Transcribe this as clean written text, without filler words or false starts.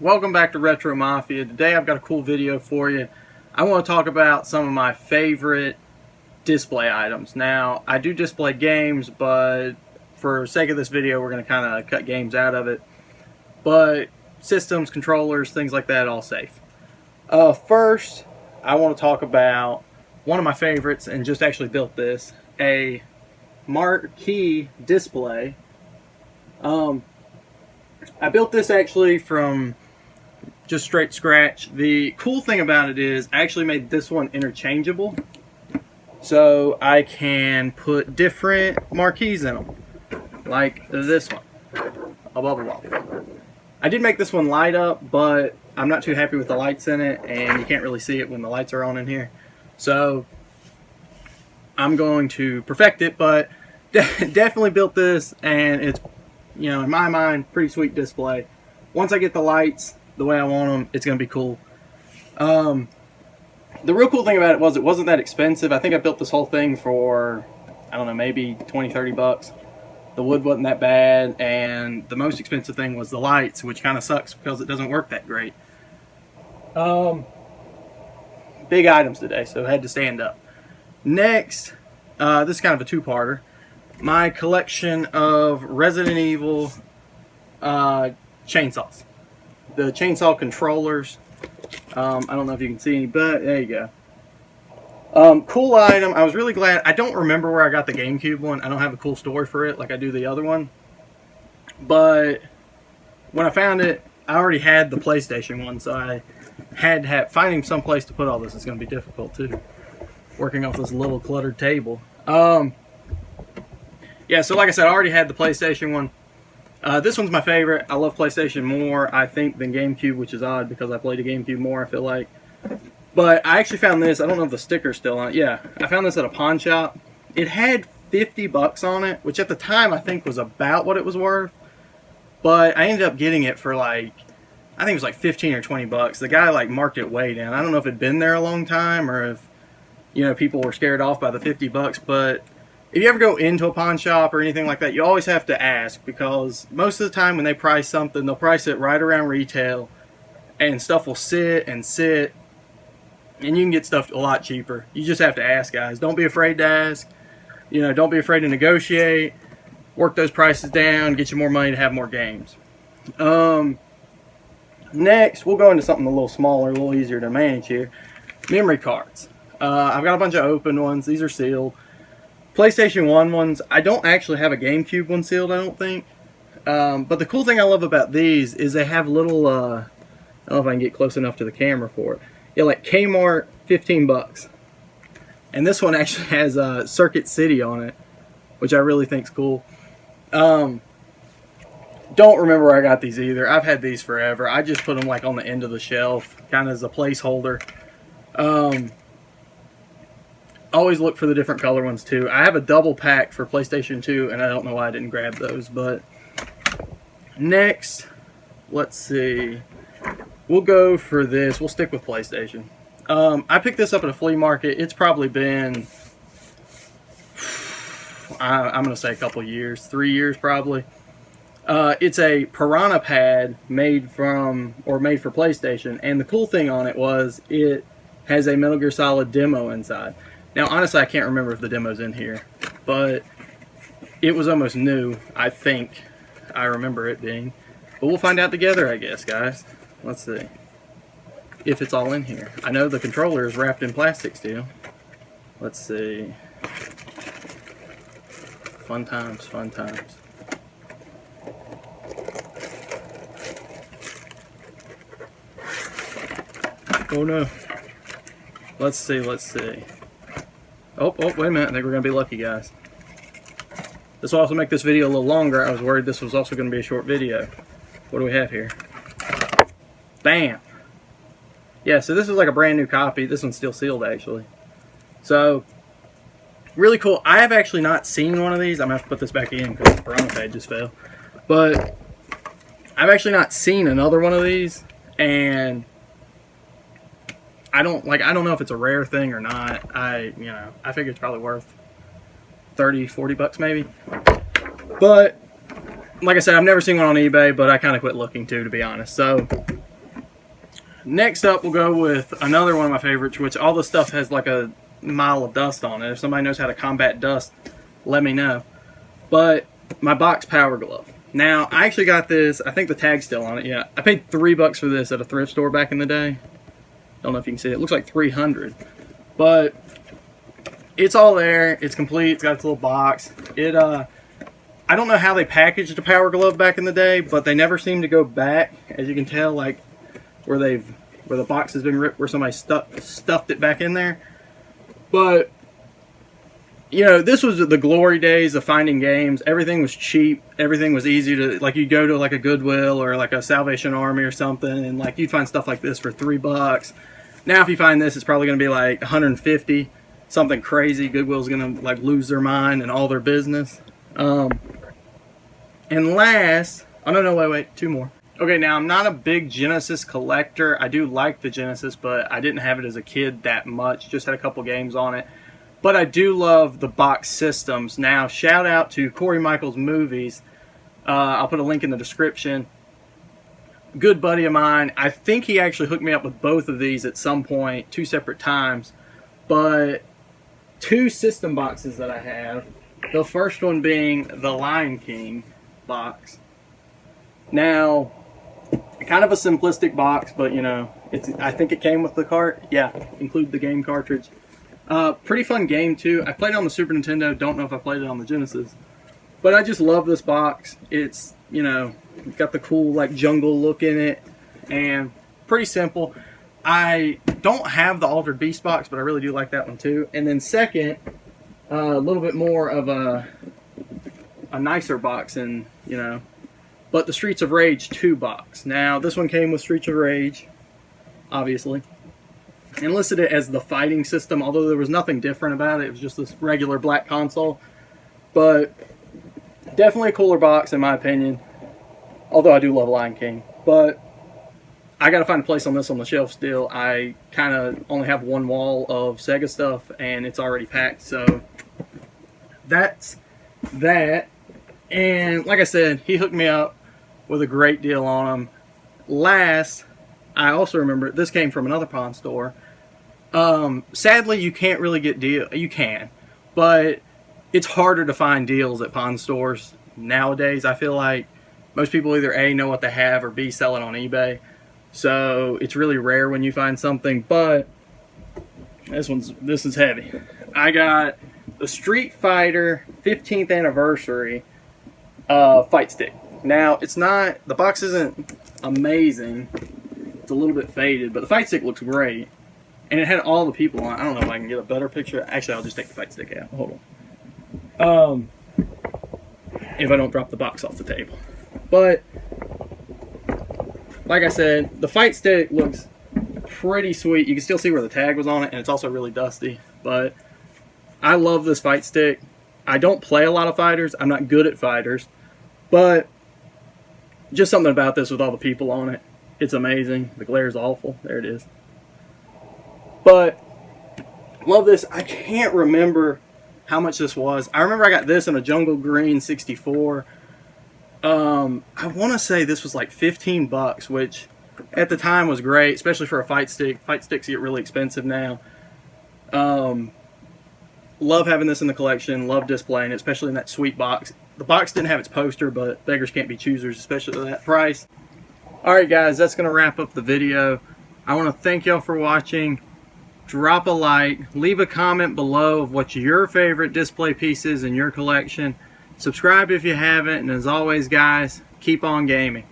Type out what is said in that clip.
Welcome back to Retro Mafia. Today I've got a cool video for you. I want to talk about some of my favorite display items. Now, I do display games, but for sake of this video, we're going to kind of cut games out of it. But systems, controllers, things like that, all safe. First, I want to talk about one of my favorites, and just actually built this, a marquee display. I built this actually from just straight scratch. The cool thing about it is I actually made this one interchangeable, so I can put different marquees in them, like this one. Blah, blah, blah. I did make this one light up, but I'm not too happy with the lights in it, and you can't really see it when the lights are on in here. So I'm going to perfect it, but definitely built this, and it's, you know, in my mind, pretty sweet display. Once I get the lights the way I want them, it's going to be cool. The real cool thing about it was it wasn't that expensive. I think I built this whole thing for, I don't know, maybe 20-30 bucks. The wood wasn't that bad, and the most expensive thing was the lights, which kind of sucks because it doesn't work that great. Big items today, so I had to stand up. Next, this is kind of a two-parter. My collection of Resident Evil chainsaws. The chainsaw controllers. I don't know if you can see any, but there you go. Cool item. I was really glad. I don't remember where I got the GameCube one. I don't have a cool story for it like I do the other one. But when I found it, I already had the PlayStation one, so I had to have... Finding some place to put all this is going to be difficult too. Working off this little cluttered table. Yeah, so like I said, I already had the PlayStation one. This one's my favorite. I love PlayStation more, I think, than GameCube, which is odd because I played a GameCube more, I feel like. But I actually found this. I don't know if the sticker's still on it. Yeah, I found this at a pawn shop. It had 50 bucks on it, which at the time I think was about what it was worth. But I ended up getting it for like, I think it was like 15 or 20 bucks. The guy like marked it way down. I don't know if it'd been there a long time or if, you know, people were scared off by the 50 bucks, but if you ever go into a pawn shop or anything like that, you always have to ask, because most of the time when they price something, they'll price it right around retail, and stuff will sit, and you can get stuff a lot cheaper. You just have to ask, guys. Don't be afraid to ask. You know, don't be afraid to negotiate. Work those prices down, get you more money to have more games. Next, we'll go into something a little smaller, a little easier to manage here. Memory cards. I've got a bunch of open ones. These are sealed. PlayStation 1 ones. I don't actually have a GameCube one sealed, I don't think. But the cool thing I love about these is they have little, I don't know if I can get close enough to the camera for it. Yeah, like Kmart, 15 bucks. And this one actually has Circuit City on it, which I really think's cool. Don't remember where I got these either. I've had these forever. I just put them like on the end of the shelf, kind of as a placeholder. Always look for the different color ones too. I have a double pack for PlayStation 2, and I don't know why I didn't grab those. But next, let's see. We'll go for this. We'll stick with PlayStation. I picked this up at a flea market. It's probably been, I'm going to say a couple years, 3 years probably. It's a Piranha pad made for PlayStation, and the cool thing on it was it has a Metal Gear Solid demo inside. Now, honestly, I can't remember if the demo's in here, but it was almost new, I think. I remember it being. But we'll find out together, I guess, guys. Let's see if it's all in here. I know the controller is wrapped in plastic still. Let's see. Fun times, fun times. Oh, no. Let's see, let's see. Oh, wait a minute. I think we're going to be lucky, guys. This will also make this video a little longer. I was worried this was also going to be a short video. What do we have here? Bam! Yeah, so this is like a brand new copy. This one's still sealed, actually. So, really cool. I have actually not seen one of these. I'm going to have to put this back in because the Piranha pad just fell. But, I've actually not seen another one of these. And I don't know if it's a rare thing or not. I figure it's probably worth 30, 40 bucks maybe. But like I said, I've never seen one on eBay, but I kind of quit looking too, to be honest. So Next up, we'll go with another one of my favorites, which all the stuff has like a mile of dust on it. If somebody knows how to combat dust, let me know. But my box power glove. Now, I actually got this, I think the tag's still on it, yeah. I paid $3 for this at a thrift store back in the day. Don't know if you can see it. It looks like $300. But it's all there. It's complete. It's got its little box. I don't know how they packaged a power glove back in the day, but they never seem to go back. As you can tell, like where the box has been ripped, where somebody stuffed it back in there. But you know, this was the glory days of finding games. Everything was cheap. Everything was easy to, like, you'd go to like a Goodwill or like a Salvation Army or something, and like you'd find stuff like this for $3. Now, if you find this, it's probably going to be like $150, something crazy. Goodwill's going to like lose their mind and all their business. And last, oh no, wait, two more. Okay, now I'm not a big Genesis collector. I do like the Genesis, but I didn't have it as a kid that much. Just had a couple games on it. But I do love the box systems. Now, shout out to Corey Michaels Movies. I'll put a link in the description. Good buddy of mine. I think he actually hooked me up with both of these at some point, 2 separate times. But 2 system boxes that I have. The first one being the Lion King box. Now, kind of a simplistic box, but you know, I think it came with the cart. Yeah, include the game cartridge. Pretty fun game too. I played it on the Super Nintendo. Don't know if I played it on the Genesis. But I just love this box. It's, you know, it's got the cool like jungle look in it, and pretty simple. I don't have the Altered Beast box, but I really do like that one too. And then second, a little bit more of a nicer box, and you know, but the Streets of Rage 2 box. Now this one came with Streets of Rage, obviously, and listed it as the fighting system, although there was nothing different about it. It was just this regular black console. But definitely a cooler box in my opinion, although I do love Lion King. But I gotta find a place on this on the shelf still. I kind of only have one wall of Sega stuff and it's already packed, so that's that. And like I said, he hooked me up with a great deal on them. Last, I also remember this came from another pawn store. Sadly, you can't really get deal. You can, but it's harder to find deals at pawn stores nowadays. I feel like most people either A, know what they have, or B, sell it on eBay. So it's really rare when you find something. But this is heavy. I got the Street Fighter 15th anniversary fight stick. Now it's not, the box isn't amazing. It's a little bit faded, but the fight stick looks great. And it had all the people on it. I don't know if I can get a better picture. Actually, I'll just take the fight stick out. Hold on. If I don't drop the box off the table. But like I said, the fight stick looks pretty sweet. You can still see where the tag was on it, and it's also really dusty. But I love this fight stick. I don't play a lot of fighters. I'm not good at fighters. But just something about this with all the people on it. It's amazing. The glare's awful. There it is. But love this. I can't remember how much this was. I remember I got this in a Jungle Green 64. I want to say this was like $15, which at the time was great, especially for a fight stick. Fight sticks get really expensive now. Love having this in the collection. Love displaying it, especially in that sweet box. The box didn't have its poster, but beggars can't be choosers, especially at that price. Alright guys, that's going to wrap up the video. I want to thank y'all for watching. Drop a like, leave a comment below of what's your favorite display pieces in your collection. Subscribe if you haven't, and as always guys, keep on gaming.